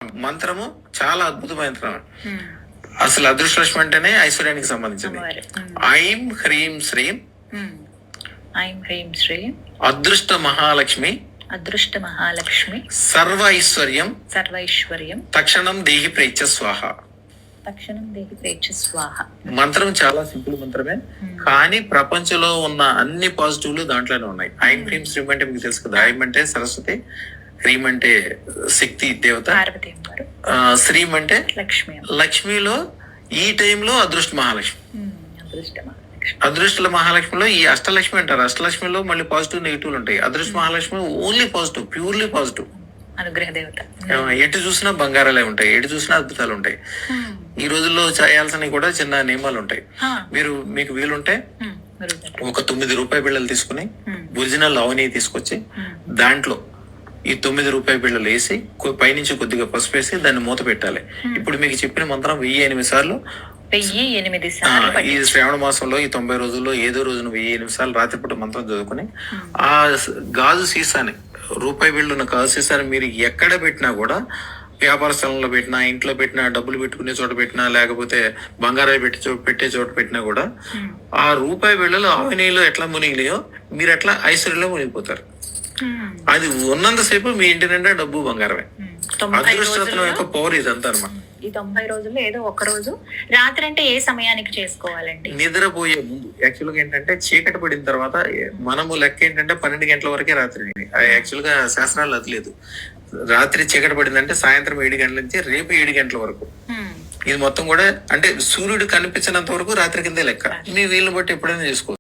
మంత్రము చాలా అద్భుతమైన మంత్రం. అసలు అదృష్టలక్ష్మి అంటేనే ఐశ్వర్యానికి సంబంధించింది. ఐం హ్రీం శ్రీం ఐం హ్రీం శ్రీం అదృష్ట మహాలక్ష్మి అదృష్ట మహాలక్ష్మి సర్వ ఐశ్వర్యం సర్వైశ్వర్యం తక్షణం దేహి ప్రేచ్ఛ స్వాహ. తక్షణం దేహి ప్రేచ్ఛ స్వాహ. మంత్రం చాలా సింపుల్ మంత్రమే, కానీ ప్రపంచంలో ఉన్న అన్ని పాజిటివ్లు దాంట్లోనే ఉన్నాయి. ఐం హ్రీం శ్రీం అంటే మీకు తెలుసు కదా. ఐం అంటే సరస్వతి, హ్రీం అంటే శక్తి దేవత, పార్వతీ అమ్మవారు, శ్రీం అంటే లక్ష్మి. లక్ష్మిలో ఈ టైంలో అదృష్ట మహాలక్ష్మి. అదృష్ట మహాలక్ష్మి. అదృష్ట మహాలక్ష్మిలో ఈ అష్టలక్ష్మి అంటారు. అష్టలక్ష్మిలో మళ్ళీ పాజిటివ్ నెగిటివ్ ఉంటాయి. అదృష్ట Mahalakshmi only positive, purely positive. అనుగ్రహ దేవత. ఎటు చూసినా బంగారాలే ఉంటాయి, ఎటు చూసినా అద్భుతాలు ఉంటాయి. ఈ రోజుల్లో చేయాల్సినవి కూడా చిన్న నియమాలు ఉంటాయి. మీకు వీలుంటే ఒక 9 రూపాయి బిళ్ళలు తీసుకుని ఒరిజినల్ అవని తీసుకొచ్చి దాంట్లో ఈ 9 రూపాయి బిళ్ళలు వేసి పైనుంచి కొద్దిగా పసుపు వేసి దాన్ని మూత పెట్టాలి. ఇప్పుడు మీకు చెప్పిన మంత్రం 1008 సార్లు. 1008 సార్లు ఈ శ్రావణ మాసంలో ఈ 90 రోజుల్లో ఏదో రోజున 1008 సార్లు రాత్రిపూట మంత్రం చదువుకుని ఆ గాజు సీసాని, రూపాయి బిళ్ళున్న గాజు సీసాని మీరు ఎక్కడ పెట్టినా కూడా, వ్యాపార స్థలంలో పెట్టినా, ఇంట్లో పెట్టినా, డబ్బులు పెట్టుకునే చోట పెట్టినా, లేకపోతే బంగారాలు పెట్టే చోట పెట్టినా కూడా ఆ రూపాయి బిళ్ళలు ఆవినీలో ఎట్లా మునిగినాయో మీరు అట్లా ఐశ్వర్యంలో మునిగిపోతారు. అది ఉన్నంతసేపు మీ ఇంటి నిండా డబ్బు బంగారమే. అదృష్టం యొక్క పవర్ ఇదంతా అన్నమాట. ఈ 90 రోజుల్లో ఏదో ఒక రోజు రాత్రి అంటే ఏ సమయానికి చేసుకోవాలండి? నిద్రపోయే ముందు. యాక్చువల్ గా ఏంటంటే చీకటి పడిన తర్వాత మనము లెక్క ఏంటంటే 12 గంటల వరకే రాత్రి. యాక్చువల్ గా శాస్త్రాలు అది లేదు. రాత్రి చీకటి పడిందంటే సాయంత్రం 7 గంటల నుంచి రేపు 7 గంటల వరకు. ఇది మొత్తం కూడా అంటే సూర్యుడు కనిపించినంత వరకు రాత్రి కిందే లెక్క. మీ వీలుని బట్టి ఎప్పుడైనా చేసుకోవచ్చు.